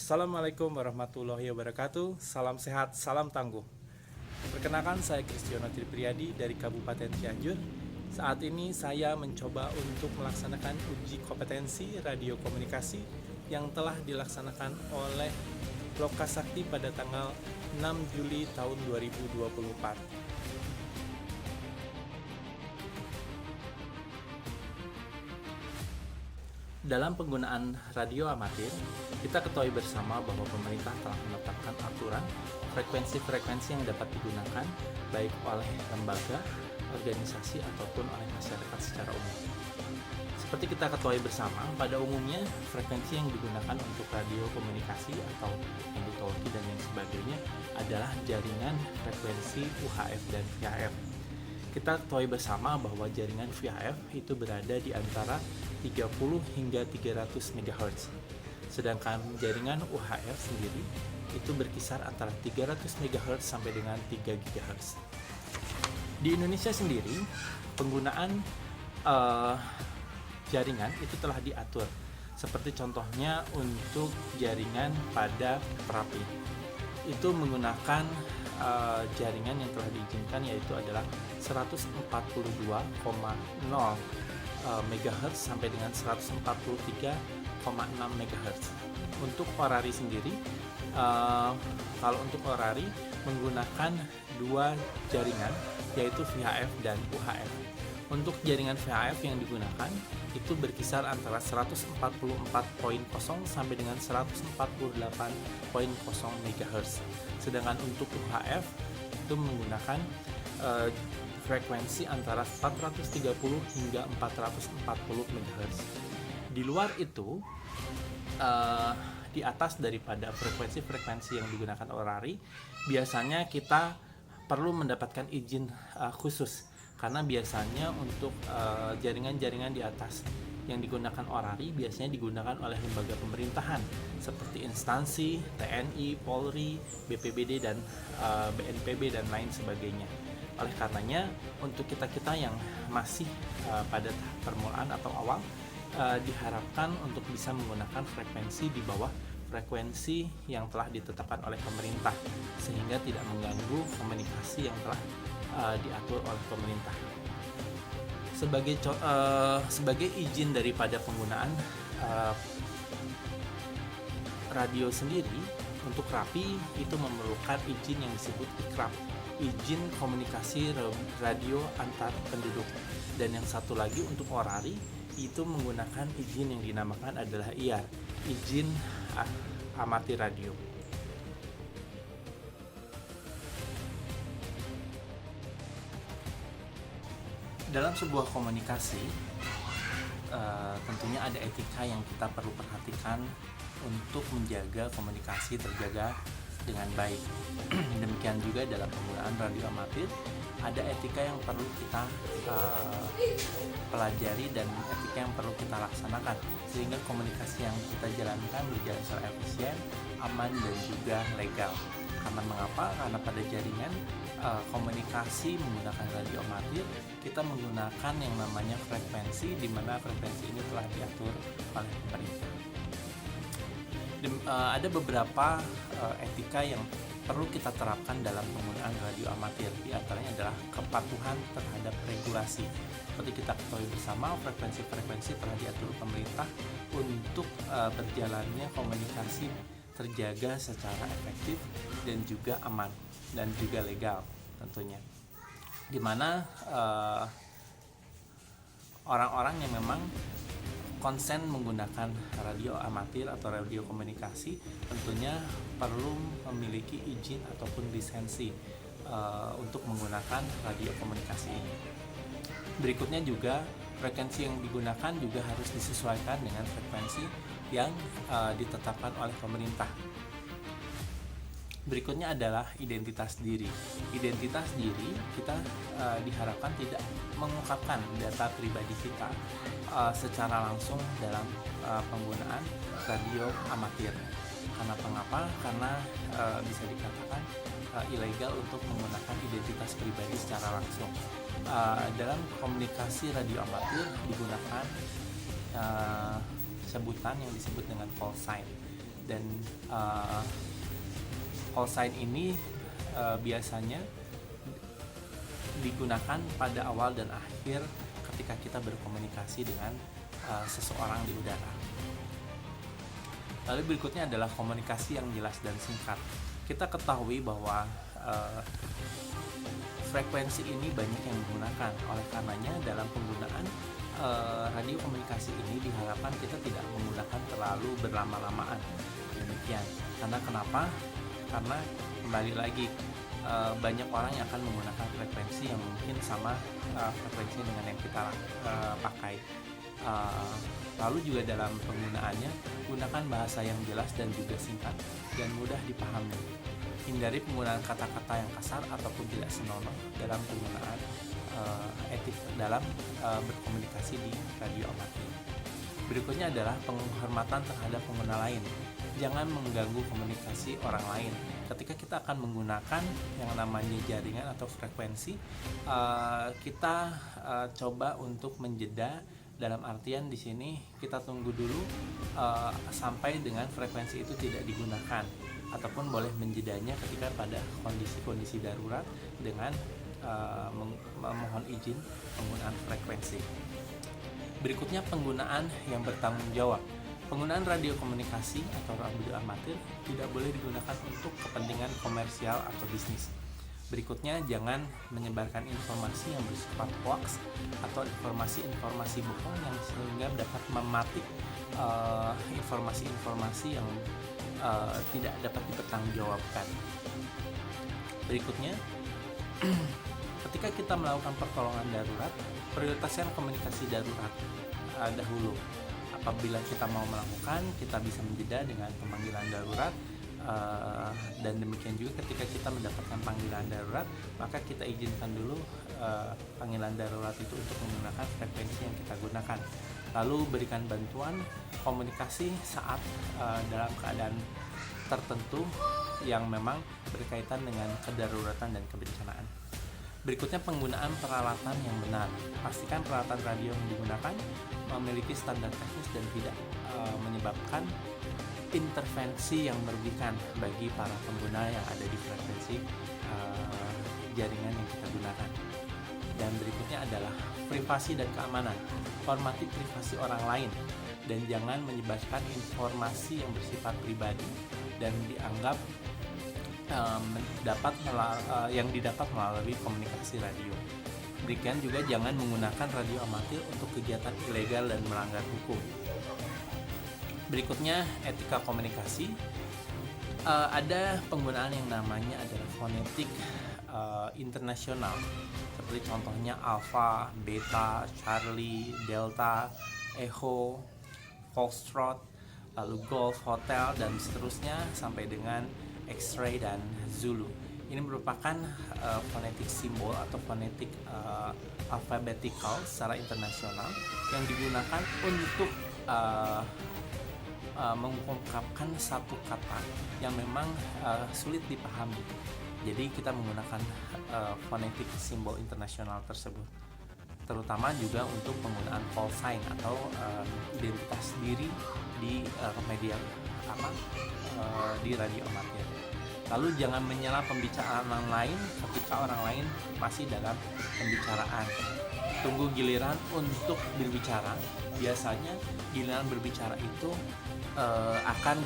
Assalamualaikum warahmatullahi wabarakatuh. Salam sehat, salam tangguh. Perkenalkan, saya Kristiono Tripriyadi dari Kabupaten Cianjur. Saat ini saya mencoba untuk melaksanakan uji kompetensi radio komunikasi yang telah dilaksanakan oleh Lokasakti pada tanggal 6 Juli tahun 2024. Dalam penggunaan radio amatir, kita ketahui bersama bahwa pemerintah telah menetapkan aturan frekuensi-frekuensi yang dapat digunakan baik oleh lembaga, organisasi, ataupun oleh masyarakat secara umum. Seperti kita ketahui bersama, pada umumnya frekuensi yang digunakan untuk radio komunikasi atau talkie dan yang sebagainya adalah jaringan frekuensi UHF dan VHF. Kita ketahui bersama bahwa jaringan VHF itu berada di antara 30 hingga 300 MHz. Sedangkan jaringan UHF sendiri itu berkisar antara 300 MHz sampai dengan 3 GHz. Di Indonesia sendiri, penggunaan jaringan itu telah diatur. Seperti contohnya untuk jaringan pada perapi. Itu menggunakan jaringan yang telah diizinkan, yaitu adalah 142,0 MHz sampai dengan 143,6 MHz. Untuk orari sendiri, kalau untuk orari menggunakan dua jaringan, yaitu VHF dan UHF. Untuk jaringan VHF yang digunakan itu berkisar antara 144.0 sampai dengan 148.0 MHz. Sedangkan untuk UHF itu menggunakan frekuensi antara 430 hingga 440 MHz. Di luar itu, di atas daripada frekuensi-frekuensi yang digunakan orari, biasanya kita perlu mendapatkan izin khusus, karena biasanya untuk jaringan-jaringan di atas yang digunakan orari biasanya digunakan oleh lembaga pemerintahan seperti instansi, TNI, Polri, BPBD, dan BNPB dan lain sebagainya. Oleh karenanya, untuk kita-kita yang masih pada tahap permulaan atau awal, diharapkan untuk bisa menggunakan frekuensi di bawah frekuensi yang telah ditetapkan oleh pemerintah, sehingga tidak mengganggu komunikasi yang telah diatur oleh pemerintah. Sebagai izin daripada penggunaan radio sendiri, untuk RAPI itu memerlukan izin yang disebut IKRAP, izin komunikasi radio antar penduduk. Dan yang satu lagi untuk orari itu menggunakan izin yang dinamakan adalah IAR, izin amati radio. Dalam sebuah komunikasi, tentunya ada etika yang kita perlu perhatikan untuk menjaga komunikasi terjaga dengan baik. Demikian juga dalam penggunaan radio amatir, ada etika yang perlu kita pelajari dan etika yang perlu kita laksanakan, sehingga komunikasi yang kita jalankan berjalan secara efisien, aman, dan juga legal. Karena mengapa? Karena pada jaringan komunikasi menggunakan radio amatir, kita menggunakan yang namanya frekuensi, di mana frekuensi ini telah diatur oleh pemerintah. Ada beberapa etika yang perlu kita terapkan dalam penggunaan radio amatir. Di antaranya adalah kepatuhan terhadap regulasi. Seperti kita ketahui bersama, frekuensi-frekuensi telah diatur pemerintah untuk berjalannya komunikasi terjaga secara efektif dan juga aman dan juga legal tentunya. Dimana orang-orang yang memang konsen menggunakan radio amatir atau radio komunikasi tentunya perlu memiliki izin ataupun lisensi untuk menggunakan radio komunikasi ini. Berikutnya juga, frekuensi yang digunakan juga harus disesuaikan dengan frekuensi yang ditetapkan oleh pemerintah. Berikutnya adalah identitas diri. Identitas diri kita diharapkan tidak mengungkapkan data pribadi kita secara langsung dalam penggunaan radio amatir. Karena mengapa? Karena bisa dikatakan ilegal untuk menggunakan identitas pribadi secara langsung. Dalam komunikasi radio amatir digunakan sebutan yang disebut dengan call sign. Dan call sign ini biasanya digunakan pada awal dan akhir ketika kita berkomunikasi dengan seseorang di udara. Lalu berikutnya adalah komunikasi yang jelas dan singkat. Kita ketahui bahwa frekuensi ini banyak yang menggunakan. Oleh karenanya dalam penggunaan radio komunikasi ini diharapkan kita tidak menggunakan terlalu berlama-lamaan. Demikian. Karena kenapa? Karena kembali lagi banyak orang yang akan menggunakan frekuensi yang mungkin sama frekuensi dengan yang kita pakai. Lalu juga dalam penggunaannya, gunakan bahasa yang jelas dan juga singkat dan mudah dipahami. Hindari penggunaan kata-kata yang kasar ataupun tidak senonoh dalam penggunaan etik dalam berkomunikasi di radio amatir. Berikutnya adalah penghormatan terhadap pengguna lain. Jangan mengganggu komunikasi orang lain. Ketika kita akan menggunakan yang namanya jaringan atau frekuensi, kita coba untuk menjeda. Dalam artian di sini kita tunggu dulu sampai dengan frekuensi itu tidak digunakan, ataupun boleh menjedanya ketika pada kondisi-kondisi darurat dengan memohon izin penggunaan frekuensi. Berikutnya penggunaan yang bertanggung jawab. Penggunaan radio komunikasi atau radio amatir tidak boleh digunakan untuk kepentingan komersial atau bisnis. Berikutnya, jangan menyebarkan informasi yang bersifat hoax atau informasi-informasi bohong yang sehingga dapat mematik informasi-informasi yang tidak dapat dipertanggungjawabkan. Berikutnya, ketika kita melakukan pertolongan darurat, prioritaskan komunikasi darurat dahulu. Apabila kita mau melakukan, kita bisa menjeda dengan pemanggilan darurat. Dan demikian juga ketika kita mendapatkan panggilan darurat, maka kita izinkan dulu panggilan darurat itu untuk menggunakan frekuensi yang kita gunakan. Lalu berikan bantuan komunikasi saat dalam keadaan tertentu yang memang berkaitan dengan kedaruratan dan kebencanaan. Berikutnya penggunaan peralatan yang benar. Pastikan peralatan radio yang digunakan memiliki standar teknis dan tidak menyebabkan intervensi yang merugikan bagi para pengguna yang ada di frekuensi jaringan yang kita gunakan. Dan berikutnya adalah privasi dan keamanan. Hormati privasi orang lain dan jangan menyebarkan informasi yang bersifat pribadi dan dianggap yang didapat melalui komunikasi radio. Demikian juga jangan menggunakan radio amatir untuk kegiatan ilegal dan melanggar hukum. Berikutnya etika komunikasi. Ada penggunaan yang namanya adalah fonetik internasional, seperti contohnya Alpha, Beta, Charlie, Delta, Echo, Foxtrot, lalu Golf, Hotel, dan seterusnya sampai dengan X-ray dan Zulu. Ini merupakan fonetik simbol atau fonetik alphabetical secara internasional yang digunakan untuk mengungkapkan satu kata yang memang sulit dipahami. Jadi kita menggunakan fonetik simbol internasional tersebut, terutama juga untuk penggunaan call sign atau identitas diri di media di radio amatir. Lalu jangan menyela pembicaraan orang lain ketika orang lain masih dalam pembicaraan. Tunggu giliran untuk berbicara. Biasanya giliran berbicara itu akan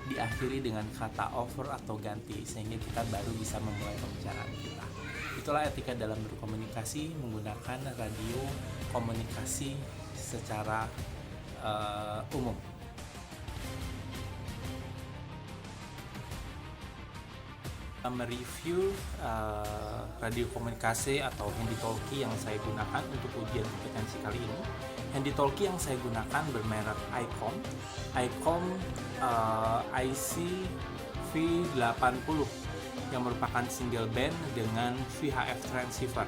diakhiri dengan kata over atau ganti, sehingga kita baru bisa memulai pembicaraan kita. Itulah etika dalam berkomunikasi menggunakan radio komunikasi secara umum. Mereview radio komunikasi atau handy-talkie yang saya gunakan untuk ujian kompetensi kali ini. Handy-talkie yang saya gunakan bermerek ICOM IC V80 yang merupakan single band dengan VHF transceiver.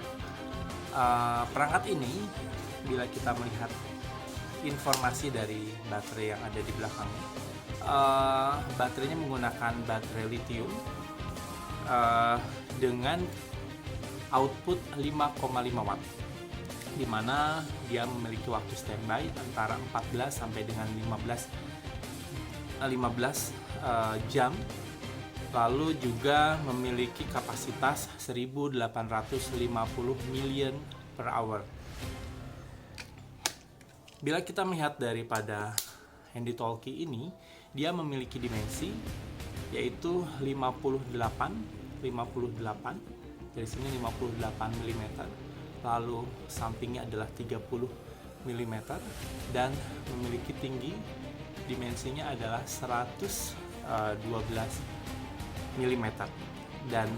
Perangkat ini, bila kita melihat informasi dari baterai yang ada di belakangnya, baterainya menggunakan baterai lithium dengan output 5,5 watt. di mana dia memiliki waktu standby antara 14 sampai dengan 15 jam. Lalu juga memiliki kapasitas 1850 million per hour. Bila kita melihat daripada handy talkie ini, dia memiliki dimensi yaitu 58 dari sini 58 mm, lalu sampingnya adalah 30 mm, dan memiliki tinggi dimensinya adalah 112 mm, dan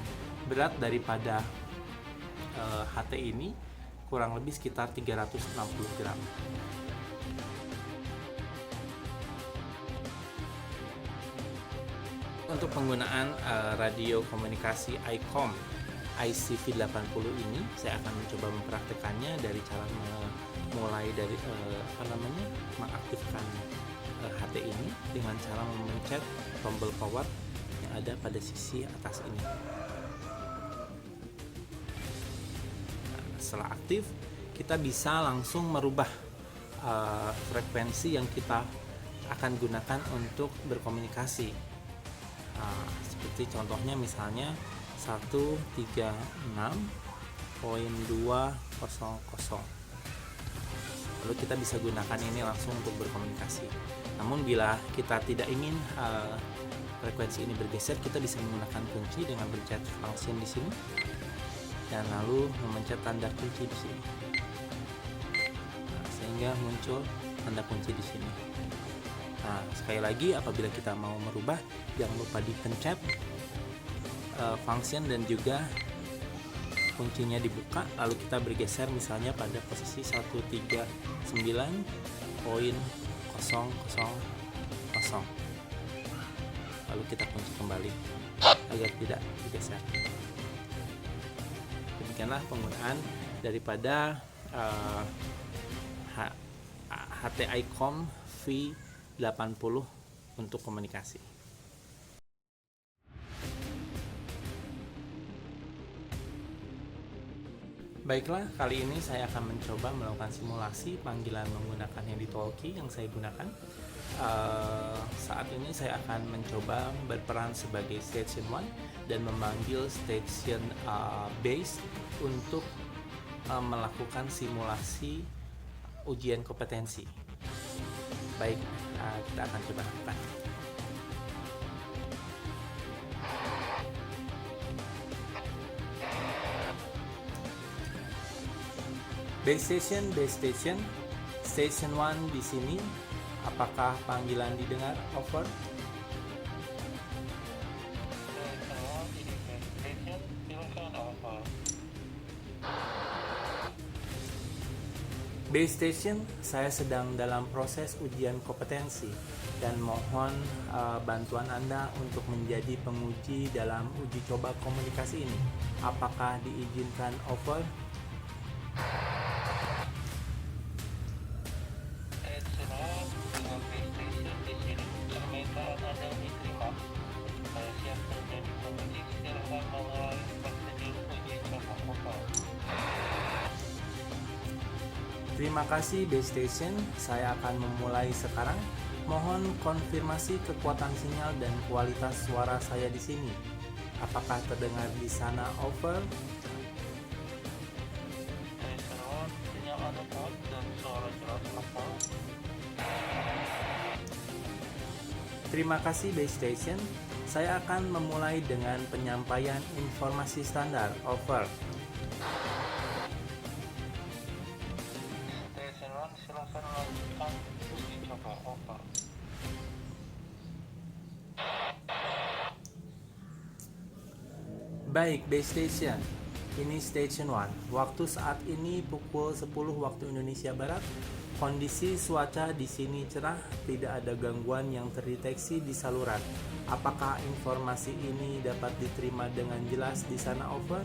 berat daripada HT ini kurang lebih sekitar 360 gram. Untuk penggunaan radio komunikasi ICOM ICV80 ini, saya akan mencoba mempraktekannya dari cara mulai dari mengaktifkan HT ini dengan cara memencet tombol power yang ada pada sisi atas ini. Setelah aktif, kita bisa langsung merubah frekuensi yang kita akan gunakan untuk berkomunikasi. Seperti contohnya misalnya 136.200. Lalu kita bisa gunakan ini langsung untuk berkomunikasi. Namun bila kita tidak ingin frekuensi ini bergeser, kita bisa menggunakan kunci dengan pencet function di sini dan lalu memencet tanda kunci di sini. Sehingga muncul tanda kunci di sini. Nah, sekali lagi apabila kita mau merubah, jangan lupa dipencet function dan juga kuncinya dibuka, lalu kita bergeser misalnya pada posisi 139.000, lalu kita kunci kembali agar tidak digeser. Demikianlah penggunaan daripada HT ICOM V80 untuk komunikasi. Baiklah, kali ini saya akan mencoba melakukan simulasi panggilan menggunakan handy talkie yang saya gunakan. Saat ini saya akan mencoba berperan sebagai station 1 dan memanggil station base untuk melakukan simulasi ujian kompetensi. Baik, kita akan coba lakukan. Base station, station 1 di sini. Apakah panggilan didengar? Over. Base station, saya sedang dalam proses ujian kompetensi dan mohon bantuan Anda untuk menjadi penguji dalam uji coba komunikasi ini. Apakah diizinkan? Over. Terima kasih base station, saya akan memulai sekarang. Mohon konfirmasi kekuatan sinyal dan kualitas suara saya di sini. Apakah terdengar di sana? Over. Terima kasih base station, saya akan memulai dengan penyampaian informasi standar. Over. Silakan lanjutkan uji coba. Over. Baik base station, ini station 1. Waktu saat ini pukul 10 waktu Indonesia Barat. Kondisi cuaca di sini cerah, tidak ada gangguan yang terdeteksi di saluran. Apakah informasi ini dapat diterima dengan jelas di sana? Over.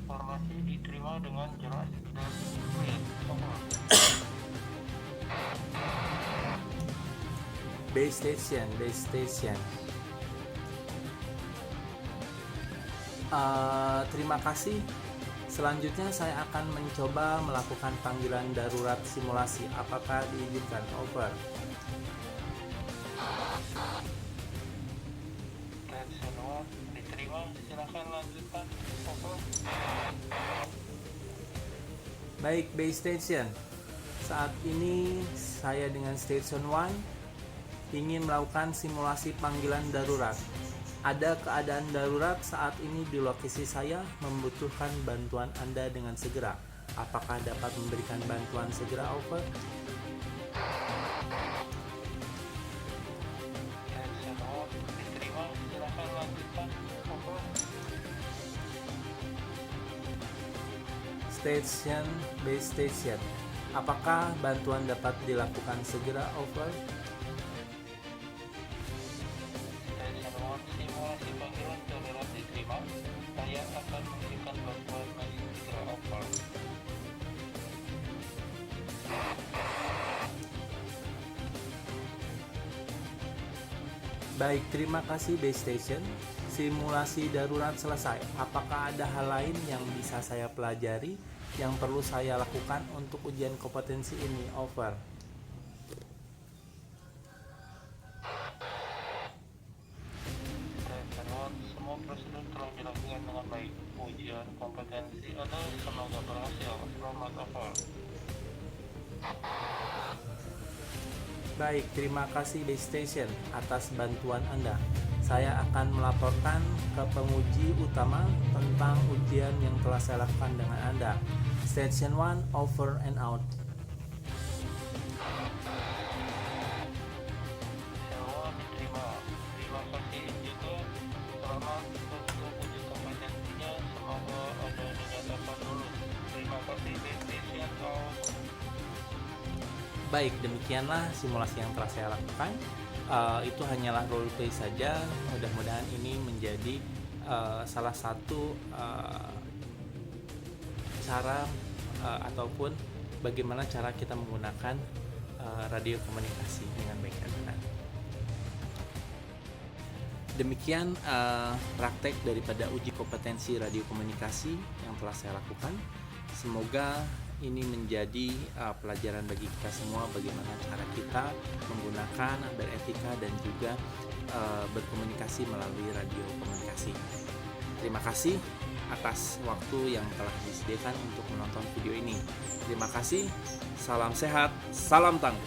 Informasi diterima dengan jelas dan clear. Over. Base station. Terima kasih. Selanjutnya saya akan mencoba melakukan panggilan darurat simulasi. Apakah diizinkan? Over. Diterima, silakan lanjutkan. Over. Baik, base station. Saat ini saya dengan station 1 ingin melakukan simulasi panggilan darurat. Ada keadaan darurat saat ini di lokasi saya, membutuhkan bantuan Anda dengan segera. Apakah dapat memberikan bantuan segera? Over. Diterima, silakan lanjutkan. Over. Station, base station. Apakah bantuan dapat dilakukan segera? Over. Simulasi panggilan darurat diterima. Saya akan memberikan bantuan dengan segera. Over. Baik, terima kasih base station. Simulasi darurat selesai. Apakah ada hal lain yang bisa saya pelajari yang perlu saya lakukan untuk ujian kompetensi ini? Over. Semua prosedur telah dilakukan dengan baik. Ujian kompetensi Anda semoga berhasil. Selamat. Over. Baik, terima kasih base station atas bantuan Anda. Saya akan melaporkan ke penguji utama tentang ujian yang telah saya lakukan dengan Anda. Station 1, over and out. Semua diterima. Terima kasih juga. Selamat untuk uji kompetensinya. Semoga Anda dinyatakan lulus. Terima kasih. Station out. Baik, demikianlah simulasi yang telah saya lakukan. Itu hanyalah roleplay saja. Mudah-mudahan ini menjadi salah satu cara ataupun bagaimana cara kita menggunakan radio komunikasi dengan baik dan benar. Demikian praktek daripada uji kompetensi radio komunikasi yang telah saya lakukan. Semoga ini menjadi pelajaran bagi kita semua bagaimana cara kita menggunakan beretika dan juga berkomunikasi melalui radio komunikasi. Terima kasih atas waktu yang telah disediakan untuk menonton video ini. Terima kasih, salam sehat, salam tangguh.